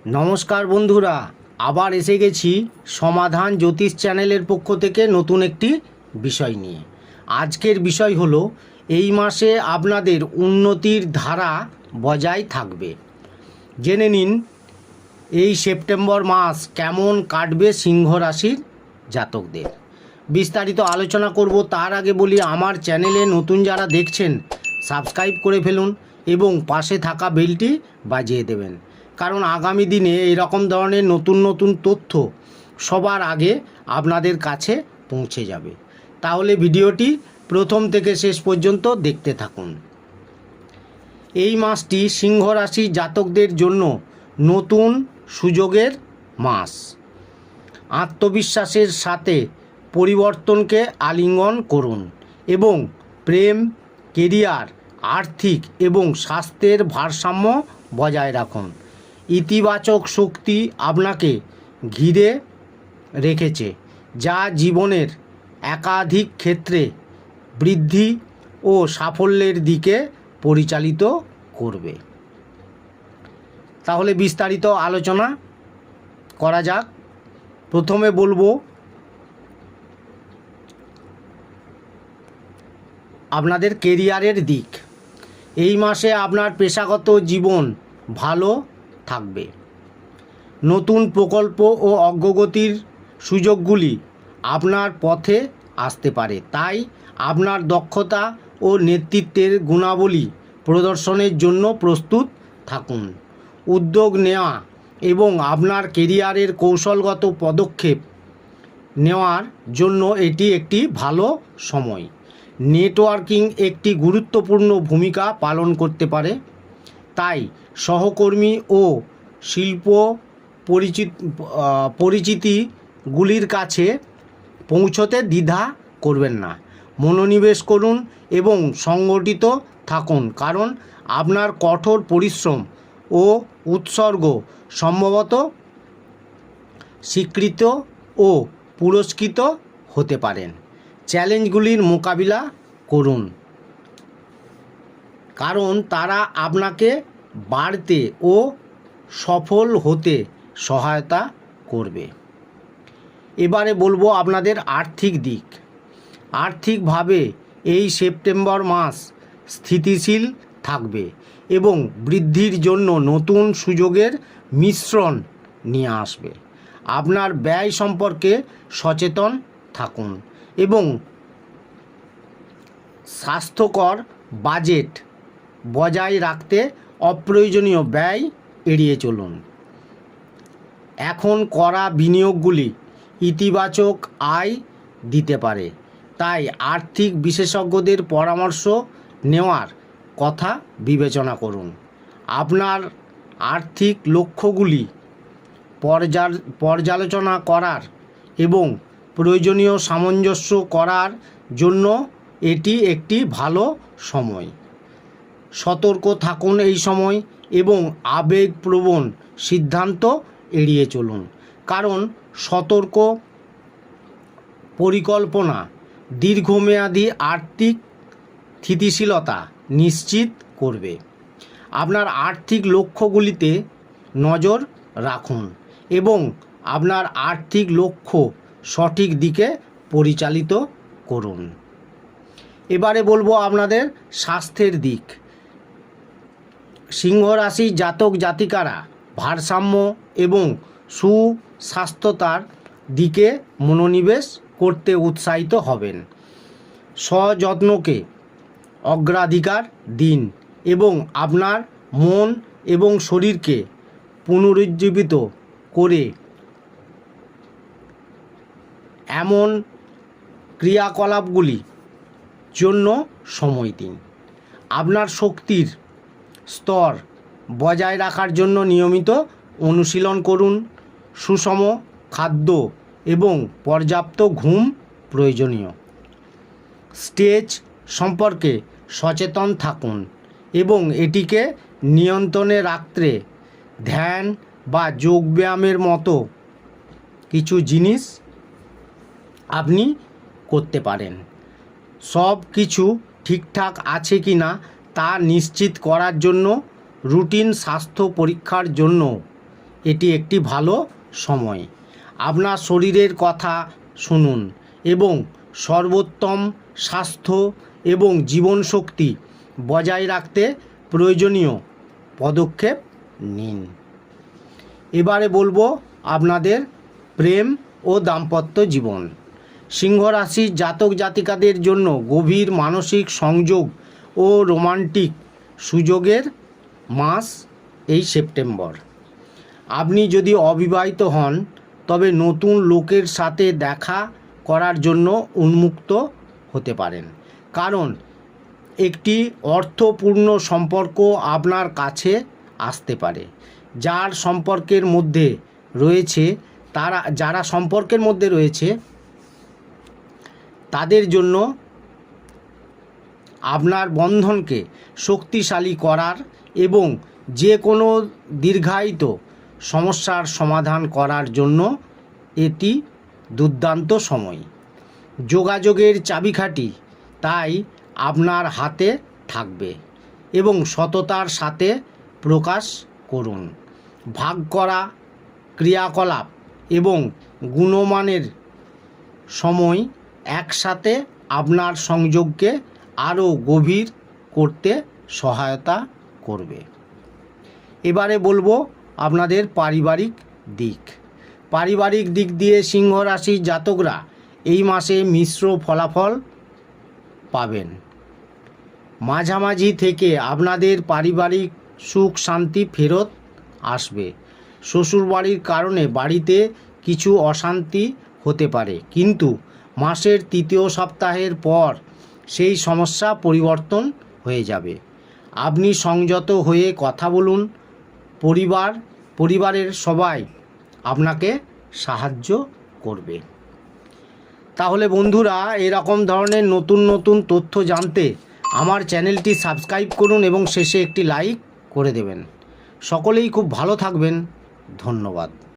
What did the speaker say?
নমস্কার বন্ধুরা, আবার এসে গেছি সমাধান জ্যোতিষ চ্যানেলের পক্ষ থেকে নতুন একটি বিষয় নিয়ে। আজকের বিষয় হলো এই মাসে আপনাদের উন্নতির ধারা বজায় থাকবে। জেনে নিন এই সেপ্টেম্বর মাস কেমন কাটবে সিংহ রাশির জাতকদের। বিস্তারিত আলোচনা করব। তার আগে বলি, আমার চ্যানেলে নতুন যারা দেখছেন সাবস্ক্রাইব করে ফেলুন এবং পাশে থাকা বেলটি বাজিয়ে দেবেন, কারণ আগামী দিনে এরকম ধরনের নতুন নতুন তথ্য সবার আগে আপনাদের কাছে পৌঁছে যাবে। তাহলে ভিডিওটি প্রথম থেকে শেষ পর্যন্ত দেখতে থাকুন। এই মাসটি সিংহ রাশি জাতকদের জন্য নতুন সুযোগের মাস। আত্মবিশ্বাসের সাথে পরিবর্তনকে আলিঙ্গন করুন এবং প্রেম, কেরিয়ার, আর্থিক এবং স্বাস্থ্যের ভারসাম্য বজায় রাখুন। ইতিবাচক শক্তি আপনাকে ঘিরে রেখেছে, যা জীবনের একাধিক ক্ষেত্রে বৃদ্ধি ও সাফল্যের দিকে পরিচালিত করবে। তাহলে বিস্তারিত আলোচনা করা যাক। প্রথমে বলবো আপনাদের কেরিয়ারের দিক। এই মাসে আপনার পেশাগত জীবন ভালো থাকবে। নতুন প্রকল্প ও অগ্রগতির সুযোগগুলি আপনার পথে আসতে পারে, তাই আপনার দক্ষতা ও নেতৃত্বের গুণাবলী প্রদর্শনের জন্য প্রস্তুত থাকুন। উদ্যোগ নেওয়া এবং আপনার কেরিয়ারের কৌশলগত পদক্ষেপ নেওয়ার জন্য এটি একটি ভালো সময়। নেটওয়ার্কিং একটি গুরুত্বপূর্ণ ভূমিকা পালন করতে পারে, তাই সহকর্মী ও শিল্প পরিচিতিগুলির কাছে পৌঁছতে দ্বিধা করবেন না। মনোনিবেশ করুন এবং সংগঠিত থাকুন, কারণ আপনার কঠোর পরিশ্রম ও উৎসর্গ সম্ভবত স্বীকৃত ও পুরস্কৃত হতে পারেন। চ্যালেঞ্জগুলির মোকাবিলা করুন, কারণ তারা আপনাকে বাড়তে ও সফল হতে সহায়তা করবে। এবারে বলবো আপনাদের আর্থিক দিক। আর্থিকভাবে এই সেপ্টেম্বর মাস স্থিতিশীল থাকবে এবং বৃদ্ধির জন্য নতুন সুযোগের মিশ্রণ নিয়ে আসবে। আপনার ব্যয় সম্পর্কে সচেতন থাকুন এবং স্বাস্থ্যকর বাজেট বজায় রাখতে অপ্রয়োজনীয় ব্যয় এড়িয়ে চলুন। এখন করা বিনিয়োগগুলি ইতিবাচক আয় দিতে পারে, তাই আর্থিক বিশেষজ্ঞদের পরামর্শ নেওয়ার কথা বিবেচনা করুন। আপনার আর্থিক লক্ষ্যগুলি পর্যালোচনা করার এবং প্রয়োজনীয় সামঞ্জস্য করার জন্য এটি একটি ভালো সময়। সতর্ক থাকুন এই সময় এবং আবেগপ্রবণ সিদ্ধান্ত এড়িয়ে চলুন, কারণ সতর্ক পরিকল্পনা দীর্ঘমেয়াদী আর্থিক স্থিতিশীলতা নিশ্চিত করবে। আপনার আর্থিক লক্ষ্যগুলিতে নজর রাখুন এবং আপনার আর্থিক লক্ষ্য সঠিক দিকে পরিচালিত করুন। এবারে বলবো আপনাদের স্বাস্থ্যের দিক। সিংহ রাশি জাতক জাতিকারা ভারসাম্য এবং সুস্বাস্থ্যতার দিকে মনোনিবেশ করতে উৎসাহিত হবেন। সযত্নকে অগ্রাধিকার দিন এবং আপনার মন এবং শরীরকে পুনরুজ্জীবিত করে এমন ক্রিয়াকলাপগুলি জন্য সময় দিন। আপনার শক্তির স্তর বজায় রাখার জন্য নিয়মিত অনুশীলন করুন। সুষম খাদ্য এবং পর্যাপ্ত ঘুম প্রয়োজনীয়। স্ট্রেস সম্পর্কে সচেতন থাকুন এবং এটিকে নিয়ন্ত্রণে রাখতে ধ্যান বা যোগব্যায়ামের মতো কিছু জিনিস আপনি করতে পারেন। সব কিছু ঠিকঠাক আছে কি না তা নিশ্চিত করার জন্য রুটিন স্বাস্থ্য পরীক্ষার জন্য এটি একটি ভালো সময়। আপনার শরীরের কথা শুনুন এবং সর্বোত্তম স্বাস্থ্য এবং জীবনশক্তি বজায় রাখতে প্রয়োজনীয় পদক্ষেপ নিন। এবারে বলবো আপনাদের প্রেম ও দাম্পত্য জীবন। সিংহ রাশির জাতক জাতিকাদের জন্য গভীর মানসিক সংযোগ ও রোমান্টিক সুযোগের মাস এই সেপ্টেম্বর। আপনি যদি অবিবাহিত হন তবে নতুন লোকের সাথে দেখা করার জন্য উন্মুক্ত হতে পারেন, কারণ একটি অর্থপূর্ণ সম্পর্ক আপনার কাছে আসতে পারে। যারা সম্পর্কের মধ্যে রয়েছে তাদের জন্য আপনার বন্ধনকে শক্তিশালী করার এবং যে কোনো দীর্ঘায়িত সমস্যার সমাধান করার জন্য এটি দুর্দান্ত সময়। যোগাযোগের চাবিকাঠি তাই আপনার হাতে থাকবে এবং সততার সাথে প্রকাশ করুন। ভাগ করা ক্রিয়াকলাপ এবং গুণমানের সময় একসাথে আপনার সংযোগকে আরও গভীর করতে সহায়তা করবে। এবারে বলবো আপনাদের পারিবারিক দিক দিয়ে সিংহ রাশির জাতকরা এই মাসে মিশ্র ফলাফল পাবেন। মাঝামাঝি থেকে আপনাদের পারিবারিক সুখ শান্তি ফেরত আসবে। শ্বশুরবাড়ির কারণে বাড়িতে কিছু অশান্তি হতে পারে, কিন্তু মাসের তৃতীয় সপ্তাহের পর সেই সমস্যা পরিবর্তন হয়ে যাবে। আপনি সংযত হয়ে কথা বলুন। পরিবারের সবাই আপনাকে সাহায্য করবে। তাহলে বন্ধুরা, এরকম ধরনের নতুন তথ্য জানতে আমার চ্যানেলটি সাবস্ক্রাইব করুন এবং শেষে একটি লাইক করে দেবেন। সকলেই খুব ভালো থাকবেন। ধন্যবাদ।